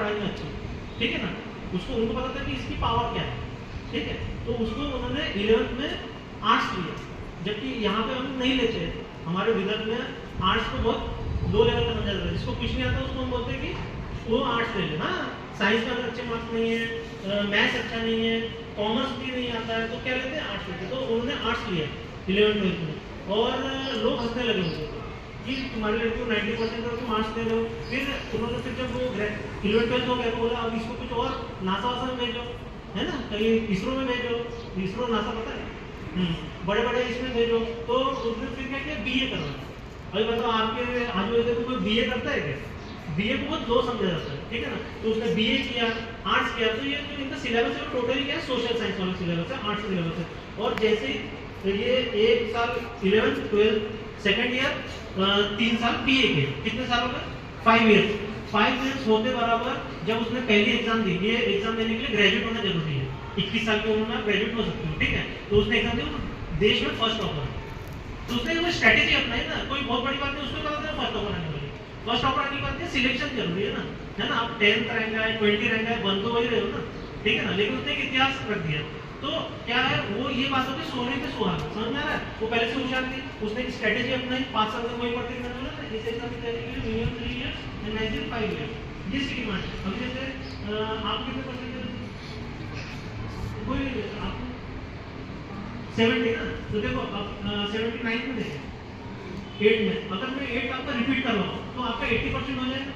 पढ़ाई में अच्छी, ठीक है ना, उसको उनको पता था कि इसकी पावर क्या है, ठीक है, तो उसको उन्होंने 11th में आर्ट्स लिया, जबकि यहाँ पे हम नहीं लेते, हमारे विदर्भ में आर्ट्स को बहुत लो लेवल का समझा जाता है, जिसको कुछ नहीं आता उसको हम बोलते हैं कि वो आर्ट्स ले ले। हाँ, साइंस में अगर अच्छे मार्क्स नहीं है, मैथ्स अच्छा नहीं है, कॉमर्स भी नहीं आता है, तो क्या लेते हैं, आर्ट्स लेते हैं। तो उन्होंने आर्ट्स लिया 11th 12th में, और लोग हंसने लगे उनको कि तुम्हारे लड़की को 90% और तुम आर्ट्स दे रहे हो। फिर उन्होंने फिर जब वो 11th 12th हो गया तो बोला अब इसको कुछ और नासा वासा में भेजो, है ना, कहीं इसरो में भेजो, इसरो नासा पता है, बड़े बड़े इसमें भेजो। तो उसने फिर क्या किया, बीए करना। अभी बताओ आपके आजू बाजू कोई बीए करता है क्या? बीए को बहुत लो समझा जाता है, ठीक है ना, तो उसने बीए किया, आर्ट्स किया, तो ये जो इनका सिलेबस है टोटली क्या है, सोशल साइंस वाला सिलेबस है, आर्ट्स सिलेबस है। और जैसे तो ये एक साल 11th 12th सेकेंड ईयर 3 साल बीए के, कितने साल हो गए, 5 ईयर्स। 5 ईयर्स होते बराबर जब उसने पहली एग्जाम दी, ये एग्जाम देने के लिए ग्रेजुएट होना जरूरी है, 21 साल की उम्र में ग्रेजुएट हो सकते हो, ठीक है, तो उसने एग्जाम दी, देश में फर्स्ट टॉपर, तो उसने कोई स्ट्रेटेजी अपनाई ना, कोई बहुत बड़ी बात नहीं, उसको पता था फर्स्ट टॉपर आने वाली, फर्स्ट टॉपर आने की बात है, सिलेक्शन जरूरी है ना, है ना, आप 10th रैंक आए 20 रैंक आए बन तो वही रहे हो ना, ठीक है ना, लेकिन उसने एक इतिहास रख दिया। तो क्या है, वो ये बात होती है सोने पे सुहागा, समझ में आ रहा है, वो पहले से होशियार थी, उसने एक स्ट्रेटेजी अपनाई, 5 साल तक वही पढ़ते थे, मैंने बोला ना इस एग्जाम की तैयारी के लिए minimum 3 years and maximum 5 years, ये इसकी डिमांड है। अब जैसे आप कितने परसेंटेज, कोई आप 70 ना, तो देखो अब 79 में देखें, 8 में अगर मैं 8 आपका रिपीट करवाऊँ तो आपका 80% हो जाएगा,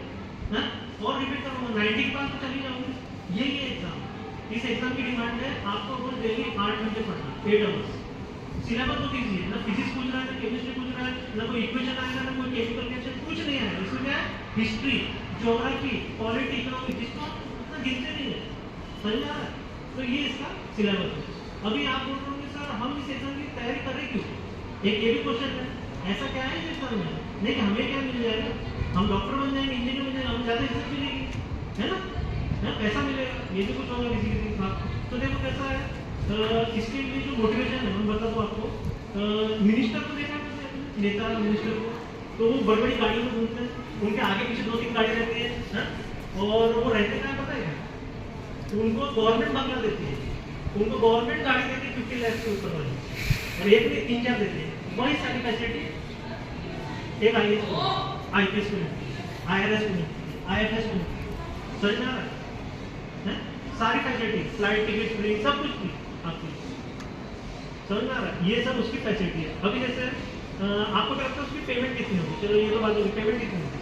है, और रिपीट करवाऊँ 90 के पास तो चली जाऊंगी, यही है एग्जाम। इस एग्जाम की डिमांड है आपको रोज डेली 8 घंटे पढ़ना, 8 आवर्स। सिलेबस तो इजी है, ना फिजिक्स पूछ रहा है, ना केमिस्ट्री पूछ रहा है, ना कोई इक्वेशन आएगा, ना कोई केमिकल रिएक्शन, कुछ नहीं आएगा। इसमें क्या है, हिस्ट्री, ज्योग्राफी, पॉलिटी, इकोनॉमिक्स, जिसको आप उतना गिनते नहीं है, समझ में आ रहा है, तो ये इसका सिलेबस है। अभी आप बोल रहे होंगे सर हम इस एग्जाम की तैयारी कर रहे क्यों, एक ये भी क्वेश्चन है, ऐसा क्या है इस एग्जाम में, नहीं हमें क्या मिल जाएगा, हम डॉक्टर बन जाएंगे, इंजीनियर बन जाएंगे, हम ज़्यादा इज्जत मिलेगी, है ना, पैसा मिलेगा, ये भी कुछ होगा किसी किसी के साथ। तो देखो कैसा है, इसके लिए जो मोटिवेशन है मैं बता दूँ आपको, मिनिस्टर को देखा है, नेता मिनिस्टर को, तो वो बड़ी बड़ी गाड़ियों में घूमते हैं, उनके आगे पीछे 2-3 गाड़ी रहती है, और वो रहते क्या पता है, उनको गवर्नमेंट बंगला देती है, उनको गवर्नमेंट गाड़ी देती है 50 लाख के ऊपर वाली, और एक नहीं 3-4 देती है, वही सारी फैसिलिटी एक IPS में, IRS में, IFS में, समझ में आ रहा है, सारी फैसिलिटी, फ्लाइट टिकट फ्री, सब कुछ फ्री आपकी, समझ में आ रहा है, ये सब उसकी फैसिलिटी है। अभी जैसे आपको क्या लगता है उसकी पेमेंट कितनी होगी, चलो ये तो बात होगी, पेमेंट कितनी होगी,